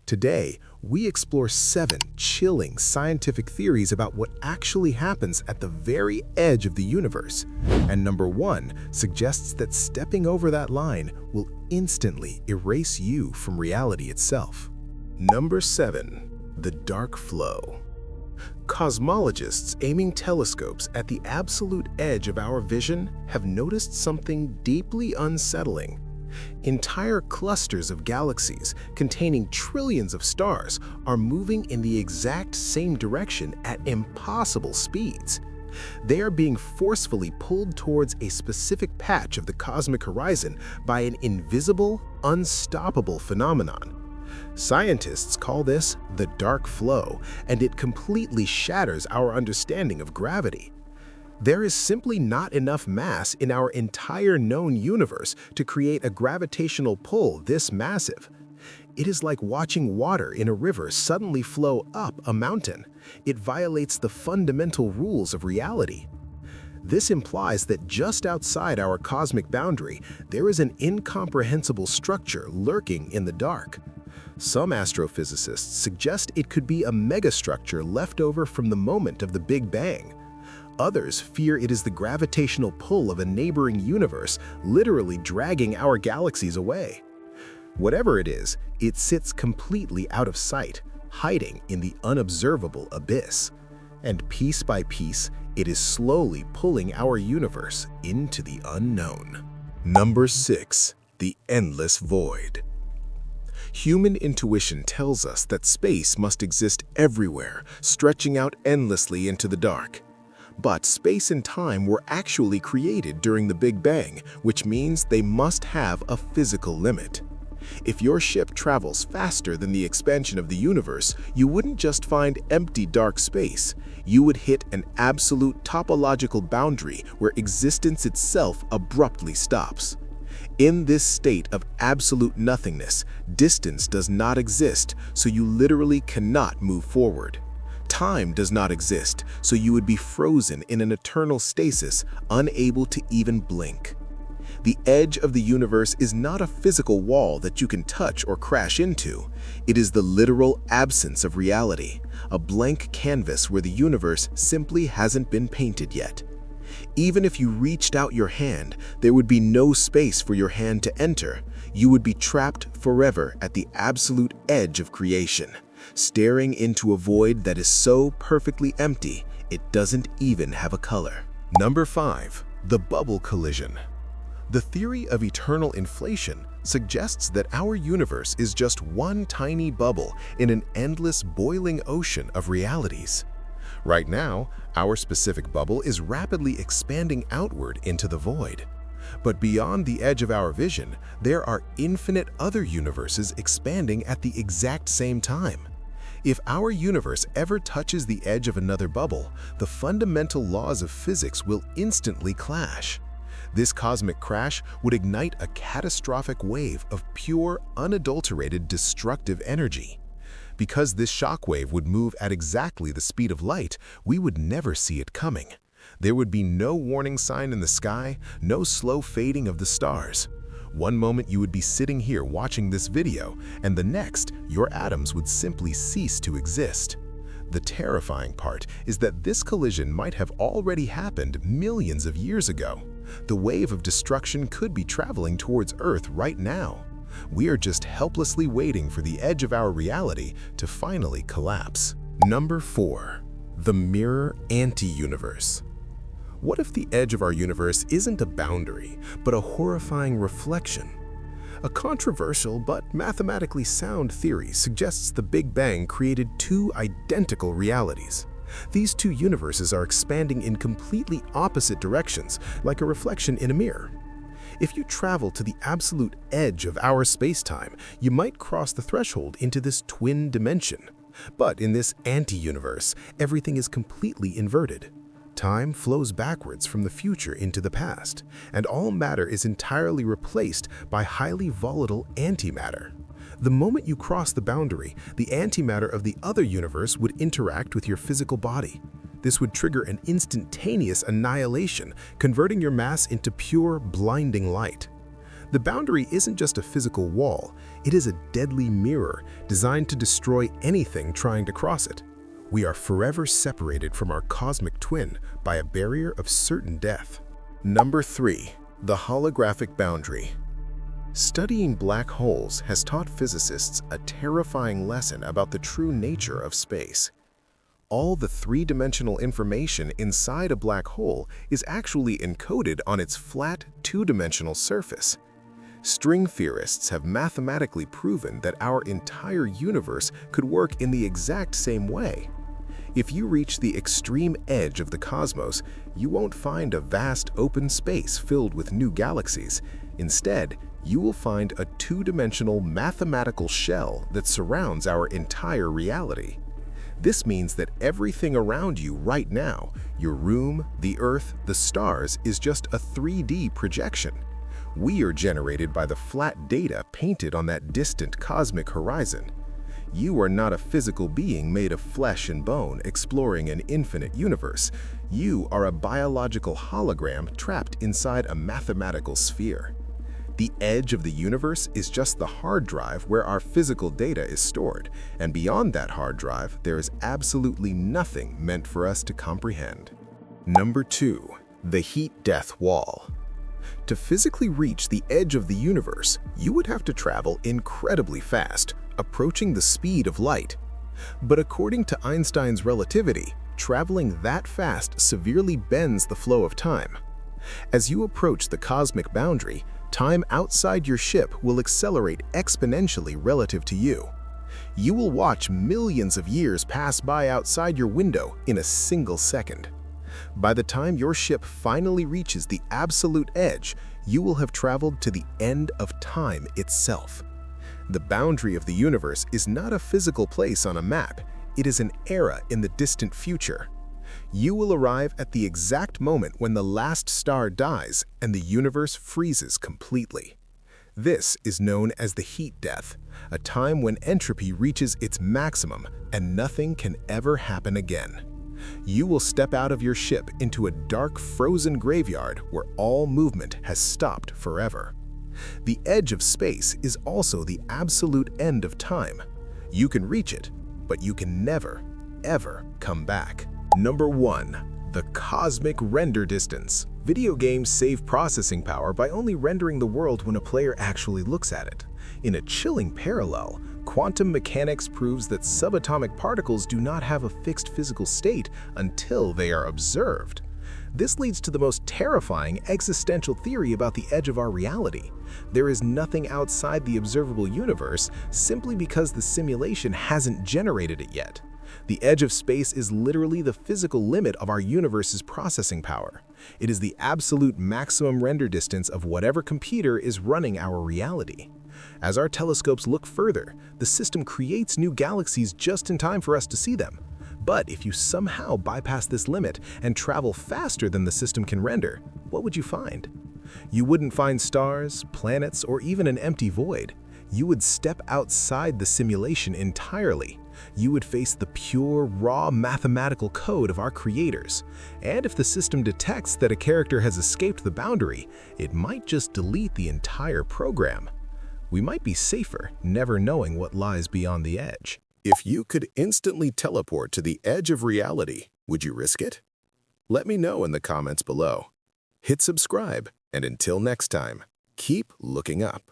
Today, we explore 7 chilling scientific theories about what actually happens at the very edge of the universe. And number 1 suggests that stepping over that line will instantly erase you from reality itself. Number 7. The dark flow. Cosmologists aiming telescopes at the absolute edge of our vision have noticed something deeply unsettling. Entire clusters of galaxies containing trillions of stars are moving in the exact same direction at impossible speeds. They are being forcefully pulled towards a specific patch of the cosmic horizon by an invisible, unstoppable phenomenon. Scientists call this the dark flow, and it completely shatters our understanding of gravity. There is simply not enough mass in our entire known universe to create a gravitational pull this massive. It is like watching water in a river suddenly flow up a mountain. It violates the fundamental rules of reality. This implies that just outside our cosmic boundary, there is an incomprehensible structure lurking in the dark. Some astrophysicists suggest it could be a megastructure left over from the moment of the Big Bang. Others fear it is the gravitational pull of a neighboring universe literally dragging our galaxies away. Whatever it is, it sits completely out of sight, hiding in the unobservable abyss. And piece by piece, it is slowly pulling our universe into the unknown. Number 6. The endless void. Human intuition tells us that space must exist everywhere, stretching out endlessly into the dark. But space and time were actually created during the Big Bang, which means they must have a physical limit. If your ship travels faster than the expansion of the universe, you wouldn't just find empty dark space. You would hit an absolute topological boundary where existence itself abruptly stops. In this state of absolute nothingness, distance does not exist, so you literally cannot move forward. Time does not exist, so you would be frozen in an eternal stasis, unable to even blink. The edge of the universe is not a physical wall that you can touch or crash into. It is the literal absence of reality, a blank canvas where the universe simply hasn't been painted yet. Even if you reached out your hand, there would be no space for your hand to enter. You would be trapped forever at the absolute edge of creation, staring into a void that is so perfectly empty, it doesn't even have a color. Number 5. The bubble collision. The theory of eternal inflation suggests that our universe is just one tiny bubble in an endless boiling ocean of realities. Right now, our specific bubble is rapidly expanding outward into the void. But beyond the edge of our vision, there are infinite other universes expanding at the exact same time. If our universe ever touches the edge of another bubble, the fundamental laws of physics will instantly clash. This cosmic crash would ignite a catastrophic wave of pure, unadulterated destructive energy. Because this shockwave would move at exactly the speed of light, we would never see it coming. There would be no warning sign in the sky, no slow fading of the stars. One moment you would be sitting here watching this video, and the next, your atoms would simply cease to exist. The terrifying part is that this collision might have already happened millions of years ago. The wave of destruction could be traveling towards Earth right now. We are just helplessly waiting for the edge of our reality to finally collapse. Number 4. The mirror anti-universe. What if the edge of our universe isn't a boundary, but a horrifying reflection? A controversial but mathematically sound theory suggests the Big Bang created 2 identical realities. These 2 universes are expanding in completely opposite directions, like a reflection in a mirror. If you travel to the absolute edge of our space-time, you might cross the threshold into this twin dimension. But in this anti-universe, everything is completely inverted. Time flows backwards from the future into the past, and all matter is entirely replaced by highly volatile antimatter. The moment you cross the boundary, the antimatter of the other universe would interact with your physical body. This would trigger an instantaneous annihilation, converting your mass into pure, blinding light. The boundary isn't just a physical wall, it is a deadly mirror designed to destroy anything trying to cross it. We are forever separated from our cosmic twin by a barrier of certain death. Number 3. The holographic boundary. Studying black holes has taught physicists a terrifying lesson about the true nature of space. All the three-dimensional information inside a black hole is actually encoded on its flat, two-dimensional surface. String theorists have mathematically proven that our entire universe could work in the exact same way. If you reach the extreme edge of the cosmos, you won't find a vast open space filled with new galaxies. Instead, you will find a two-dimensional mathematical shell that surrounds our entire reality. This means that everything around you right now, your room, the Earth, the stars, is just a 3D projection. We are generated by the flat data painted on that distant cosmic horizon. You are not a physical being made of flesh and bone exploring an infinite universe. You are a biological hologram trapped inside a mathematical sphere. The edge of the universe is just the hard drive where our physical data is stored, and beyond that hard drive, there is absolutely nothing meant for us to comprehend. Number 2. The heat-death wall. To physically reach the edge of the universe, you would have to travel incredibly fast, approaching the speed of light. But according to Einstein's relativity, traveling that fast severely bends the flow of time. As you approach the cosmic boundary, time outside your ship will accelerate exponentially relative to you. You will watch millions of years pass by outside your window in a single second. By the time your ship finally reaches the absolute edge, you will have traveled to the end of time itself. The boundary of the universe is not a physical place on a map, it is an era in the distant future. You will arrive at the exact moment when the last star dies and the universe freezes completely. This is known as the heat death, a time when entropy reaches its maximum and nothing can ever happen again. You will step out of your ship into a dark, frozen graveyard where all movement has stopped forever. The edge of space is also the absolute end of time. You can reach it, but you can never, ever come back. Number 1. The cosmic render distance. Video games save processing power by only rendering the world when a player actually looks at it. In a chilling parallel, quantum mechanics proves that subatomic particles do not have a fixed physical state until they are observed. This leads to the most terrifying existential theory about the edge of our reality. There is nothing outside the observable universe simply because the simulation hasn't generated it yet. The edge of space is literally the physical limit of our universe's processing power. It is the absolute maximum render distance of whatever computer is running our reality. As our telescopes look further, the system creates new galaxies just in time for us to see them. But if you somehow bypass this limit and travel faster than the system can render, what would you find? You wouldn't find stars, planets, or even an empty void. You would step outside the simulation entirely. You would face the pure, raw mathematical code of our creators. And if the system detects that a character has escaped the boundary, it might just delete the entire program. We might be safer, never knowing what lies beyond the edge. If you could instantly teleport to the edge of reality, would you risk it? Let me know in the comments below. Hit subscribe, and until next time, keep looking up.